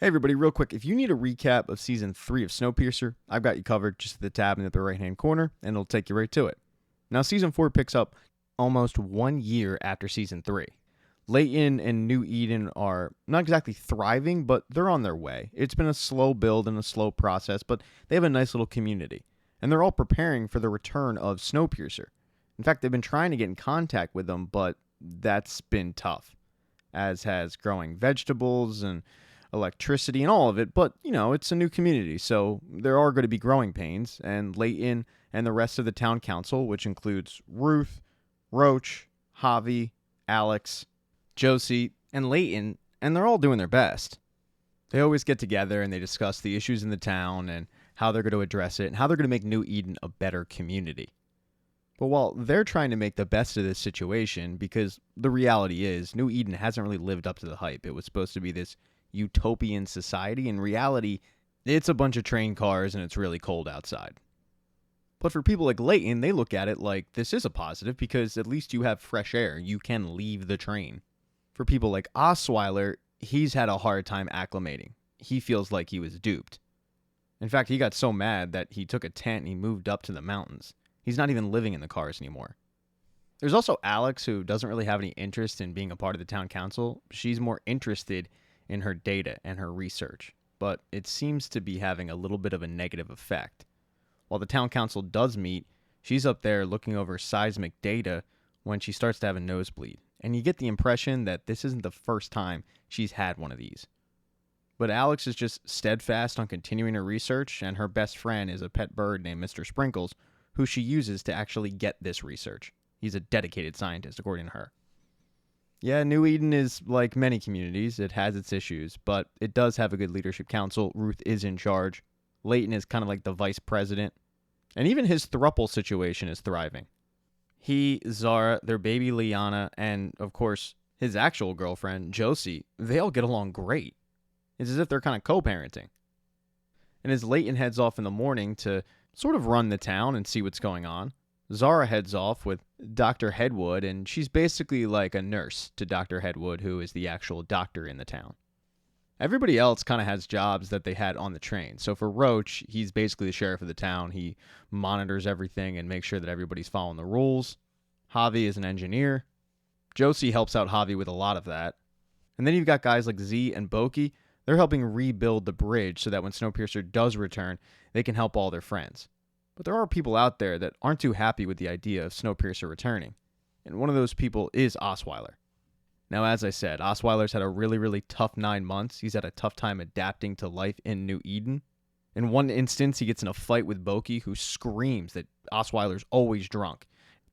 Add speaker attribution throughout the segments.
Speaker 1: Hey everybody, real quick, if you need a recap of Season 3 of Snowpiercer, I've got you covered just at the tab in the upper right-hand corner, and it'll take you right to it. Now, Season 4 picks up almost 1 year after Season 3. Layton and New Eden are not exactly thriving, but they're on their way. It's been a slow build and a slow process, but they have a nice little community. And they're all preparing for the return of Snowpiercer. In fact, they've been trying to get in contact with them, but that's been tough, as has growing vegetables and electricity and all of it, but it's a new community, so there are going to be growing pains, and Layton and the rest of the town council, which includes Ruth, Roach, Javi, Alex, Josie, and Layton, and they're all doing their best. They always get together and they discuss the issues in the town and how they're going to address it and how they're going to make New Eden a better community. But while they're trying to make the best of this situation, because the reality is New Eden hasn't really lived up to the hype. It was supposed to be this utopian society. In reality, it's a bunch of train cars and it's really cold outside. But for people like Layton, they look at it like this is a positive because at least you have fresh air. You can leave the train. For people like Osweiler, he's had a hard time acclimating. He feels like he was duped. In fact, he got so mad that he took a tent and he moved up to the mountains. He's not even living in the cars anymore. There's also Alex, who doesn't really have any interest in being a part of the town council. She's more interested in her data and her research, but it seems to be having a little bit of a negative effect. While the town council does meet, she's up there looking over seismic data when she starts to have a nosebleed, and you get the impression that this isn't the first time she's had one of these. But Alex is just steadfast on continuing her research, and her best friend is a pet bird named Mr. Sprinkles, who she uses to actually get this research. He's a dedicated scientist, according to her. Yeah, New Eden is like many communities. It has its issues, but it does have a good leadership council. Ruth is in charge. Layton is kind of like the vice president. And even his throuple situation is thriving. He, Zara, their baby Liana, and of course, his actual girlfriend, Josie, they all get along great. It's as if they're kind of co-parenting. And as Layton heads off in the morning to sort of run the town and see what's going on, Zara heads off with Dr. Headwood, and she's basically like a nurse to Dr. Headwood, who is the actual doctor in the town. Everybody else kind of has jobs that they had on the train. So for Roach, he's basically the sheriff of the town. He monitors everything and makes sure that everybody's following the rules. Javi is an engineer. Josie helps out Javi with a lot of that. And then you've got guys like Z and Boki. They're helping rebuild the bridge so that when Snowpiercer does return, they can help all their friends. But there are people out there that aren't too happy with the idea of Snowpiercer returning. And one of those people is Osweiler. Now, as I said, Osweiler's had a really, really tough 9 months. He's had a tough time adapting to life in New Eden. In one instance, he gets in a fight with Boki, who screams that Osweiler's always drunk.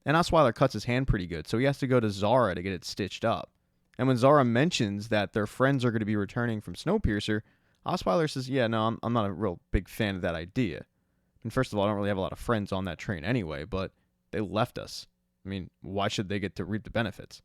Speaker 1: And Osweiler cuts his hand pretty good, so he has to go to Zara to get it stitched up. And when Zara mentions that their friends are going to be returning from Snowpiercer, Osweiler says, yeah, no, I'm not a real big fan of that idea. And first of all, I don't really have a lot of friends on that train anyway, but they left us. I mean, why should they get to reap the benefits?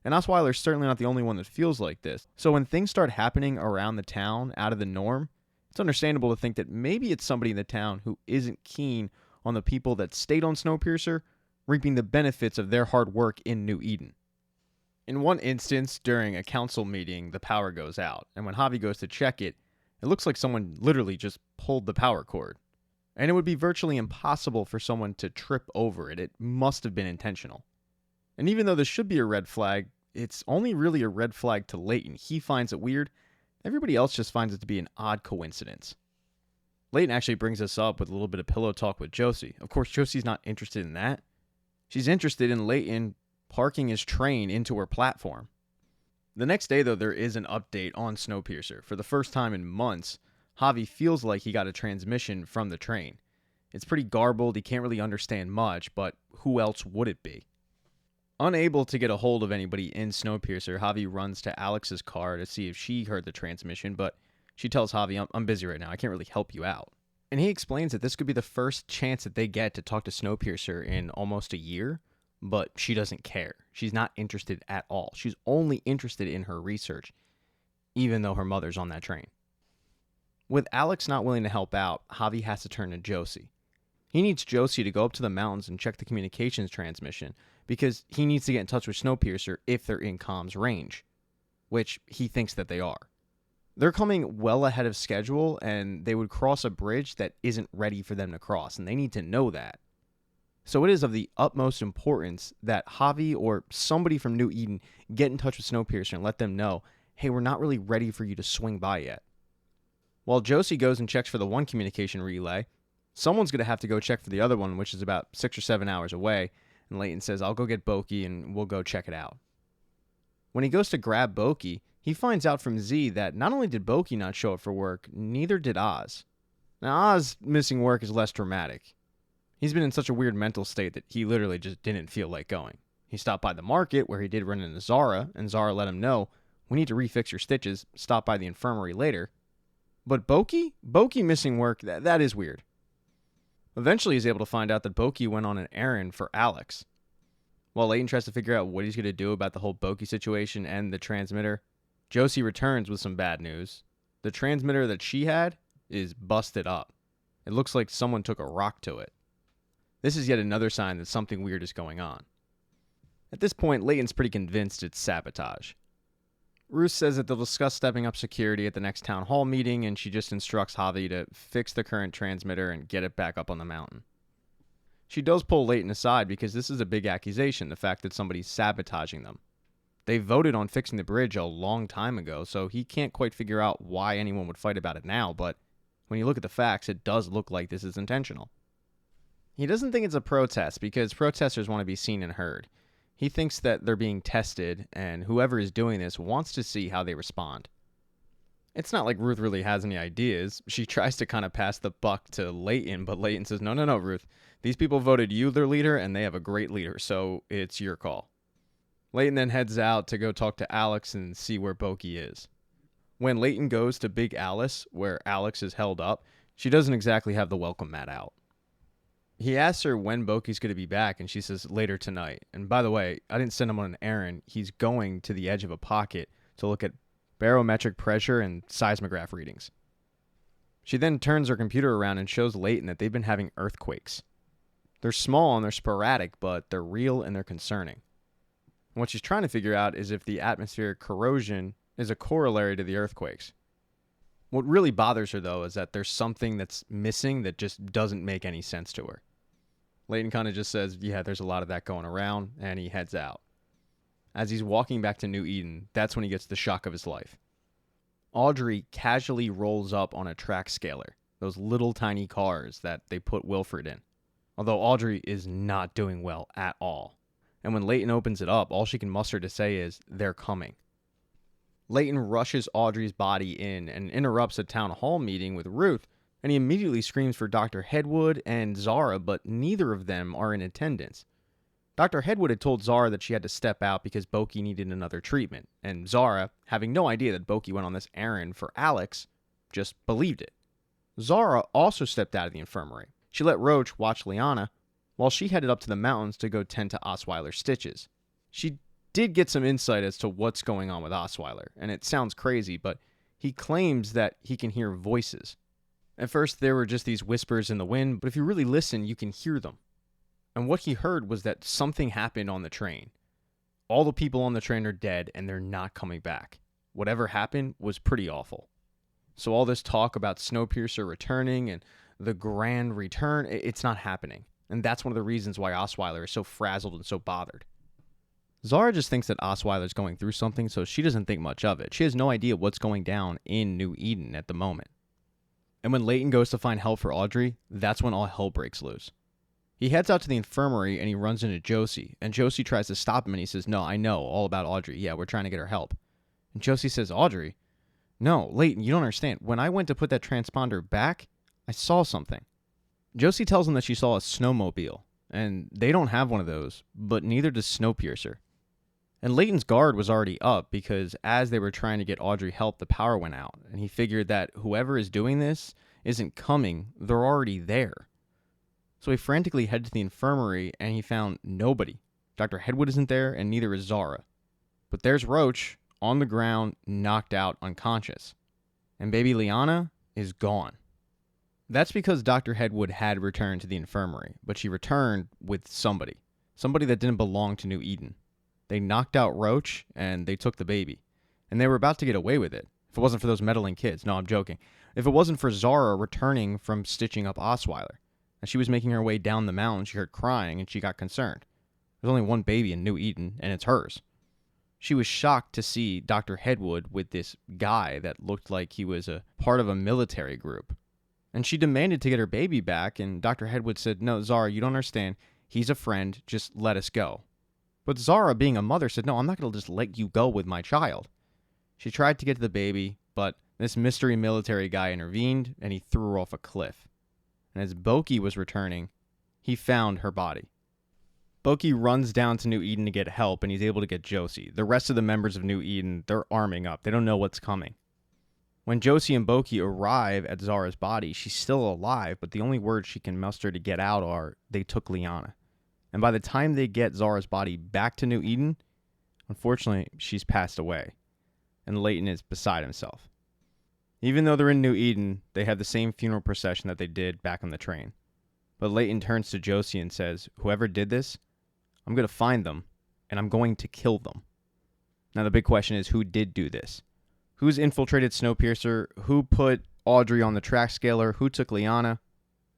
Speaker 1: And Osweiler's certainly not the only one that feels like this. So when things start happening around the town out of the norm, it's understandable to think that maybe it's somebody in the town who isn't keen on the people that stayed on Snowpiercer reaping the benefits of their hard work in New Eden. In one instance, during a council meeting, the power goes out, and when Javi goes to check it, it looks like someone literally just pulled the power cord. And it would be virtually impossible for someone to trip over it. It must have been intentional. And even though this should be a red flag, it's only really a red flag to Layton. He finds it weird. Everybody else just finds it to be an odd coincidence. Layton actually brings us up with a little bit of pillow talk with Josie. Of course, Josie's not interested in that. She's interested in Layton parking his train into her platform. The next day, though, there is an update on Snowpiercer. For the first time in months, Javi feels like he got a transmission from the train. It's pretty garbled, he can't really understand much, but who else would it be? Unable to get a hold of anybody in Snowpiercer, Javi runs to Alex's car to see if she heard the transmission, but she tells Javi, I'm busy right now, I can't really help you out. And he explains that this could be the first chance that they get to talk to Snowpiercer in almost a year, but she doesn't care. She's not interested at all. She's only interested in her research, even though her mother's on that train. With Alex not willing to help out, Javi has to turn to Josie. He needs Josie to go up to the mountains and check the communications transmission because he needs to get in touch with Snowpiercer if they're in comms range, which he thinks that they are. They're coming well ahead of schedule, and they would cross a bridge that isn't ready for them to cross, and they need to know that. So it is of the utmost importance that Javi or somebody from New Eden get in touch with Snowpiercer and let them know, hey, we're not really ready for you to swing by yet. While Josie goes and checks for the one communication relay, someone's going to have to go check for the other one, which is about 6 or 7 hours away, and Leighton says, I'll go get Boki and we'll go check it out. When he goes to grab Boki, he finds out from Z that not only did Boki not show up for work, neither did Oz. Now, Oz missing work is less dramatic. He's been in such a weird mental state that he literally just didn't feel like going. He stopped by the market where he did run into Zara, and Zara let him know, we need to refix your stitches, stop by the infirmary later. But Boki missing work, that is weird. Eventually he's able to find out that Boki went on an errand for Alex. While Leighton tries to figure out what he's going to do about the whole Boki situation and the transmitter, Josie returns with some bad news. The transmitter that she had is busted up. It looks like someone took a rock to it. This is yet another sign that something weird is going on. At this point, Leighton's pretty convinced it's sabotage. Ruth says that they'll discuss stepping up security at the next town hall meeting, and she just instructs Javi to fix the current transmitter and get it back up on the mountain. She does pull Leighton aside because this is a big accusation, the fact that somebody's sabotaging them. They voted on fixing the bridge a long time ago, so he can't quite figure out why anyone would fight about it now, but when you look at the facts, it does look like this is intentional. He doesn't think it's a protest because protesters want to be seen and heard. He thinks that they're being tested, and whoever is doing this wants to see how they respond. It's not like Ruth really has any ideas. She tries to kind of pass the buck to Leighton, but Leighton says, no, Ruth. These people voted you their leader, and they have a great leader, so it's your call. Leighton then heads out to go talk to Alex and see where Boki is. When Leighton goes to Big Alice, where Alex is held up, she doesn't exactly have the welcome mat out. He asks her when Boki's going to be back, and she says later tonight. And by the way, I didn't send him on an errand. He's going to the edge of a pocket to look at barometric pressure and seismograph readings. She then turns her computer around and shows Leighton that they've been having earthquakes. They're small and they're sporadic, but they're real and they're concerning. And what she's trying to figure out is if the atmospheric corrosion is a corollary to the earthquakes. What really bothers her, though, is that there's something that's missing that just doesn't make any sense to her. Leighton kind of just says, yeah, there's a lot of that going around, and he heads out. As he's walking back to New Eden, that's when he gets the shock of his life. Audrey casually rolls up on a track scaler, those little tiny cars that they put Wilfred in. Although Audrey is not doing well at all. And when Leighton opens it up, all she can muster to say is, they're coming. Leighton rushes Audrey's body in and interrupts a town hall meeting with Ruth, and he immediately screams for Dr. Hedwood and Zara, but neither of them are in attendance. Dr. Hedwood had told Zara that she had to step out because Boki needed another treatment, and Zara, having no idea that Boki went on this errand for Alex, just believed it. Zara also stepped out of the infirmary. She let Roach watch Liana, while she headed up to the mountains to go tend to Osweiler's stitches. She did get some insight as to what's going on with Osweiler, and it sounds crazy, but he claims that he can hear voices. At first, there were just these whispers in the wind, but if you really listen, you can hear them. And what he heard was that something happened on the train. All the people on the train are dead, and they're not coming back. Whatever happened was pretty awful. So all this talk about Snowpiercer returning and the grand return, it's not happening. And that's one of the reasons why Osweiler is so frazzled and so bothered. Zara just thinks that Osweiler's going through something, so she doesn't think much of it. She has no idea what's going down in New Eden at the moment. And when Leighton goes to find help for Audrey, that's when all hell breaks loose. He heads out to the infirmary and he runs into Josie, and Josie tries to stop him and he says, no, I know all about Audrey. Yeah, we're trying to get her help. And Josie says, Audrey? No, Leighton, you don't understand. When I went to put that transponder back, I saw something. Josie tells him that she saw a snowmobile, and they don't have one of those, but neither does Snowpiercer. And Leighton's guard was already up because as they were trying to get Audrey help, the power went out, and he figured that whoever is doing this isn't coming, they're already there. So he frantically headed to the infirmary, and he found nobody. Dr. Hedwood isn't there, and neither is Zara. But there's Roach, on the ground, knocked out, unconscious. And baby Liana is gone. That's because Dr. Hedwood had returned to the infirmary, but she returned with somebody. Somebody that didn't belong to New Eden. They knocked out Roach, and they took the baby. And they were about to get away with it. If it wasn't for those meddling kids. No, I'm joking. If it wasn't for Zara returning from stitching up Osweiler. As she was making her way down the mountain, she heard crying and she got concerned. There's only one baby in New Eden, and it's hers. She was shocked to see Dr. Headwood with this guy that looked like he was a part of a military group. And she demanded to get her baby back, and Dr. Headwood said, "No, Zara, you don't understand. He's a friend. Just let us go." But Zara, being a mother, said, "No, I'm not going to just let you go with my child." She tried to get to the baby, but this mystery military guy intervened, and he threw her off a cliff. And as Boki was returning, he found her body. Boki runs down to New Eden to get help, and he's able to get Josie. The rest of the members of New Eden, they're arming up. They don't know what's coming. When Josie and Boki arrive at Zara's body, she's still alive, but the only words she can muster to get out are, "They took Liana." And by the time they get Zara's body back to New Eden, unfortunately, she's passed away, and Leighton is beside himself. Even though they're in New Eden, they have the same funeral procession that they did back on the train. But Leighton turns to Josie and says, "Whoever did this, I'm going to find them, and I'm going to kill them." Now the big question is, who did do this? Who's infiltrated Snowpiercer? Who put Audrey on the track scaler? Who took Liana?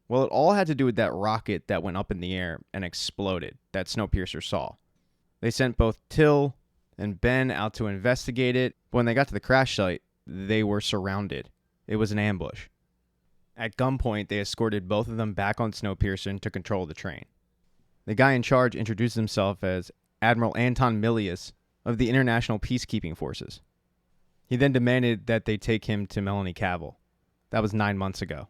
Speaker 1: Well, it all had to do with that rocket that went up in the air and exploded that Snowpiercer saw. They sent both Till and Ben out to investigate it, but when they got to the crash site, they were surrounded. It was an ambush. At gunpoint, they escorted both of them back on Snowpiercer to control the train. The guy in charge introduced himself as Admiral Anton Milius of the International Peacekeeping Forces. He then demanded that they take him to Melanie Cavill. That was 9 months ago.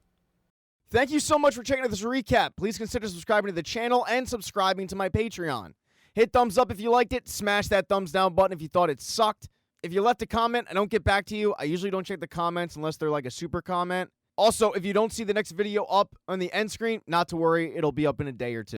Speaker 1: Thank you so much for checking out this recap. Please consider subscribing to the channel and subscribing to my Patreon. Hit thumbs up if you liked it. Smash that thumbs down button if you thought it sucked. If you left a comment, I don't get back to you. I usually don't check the comments unless they're like a super comment. Also, if you don't see the next video up on the end screen, not to worry. It'll be up in a day or two.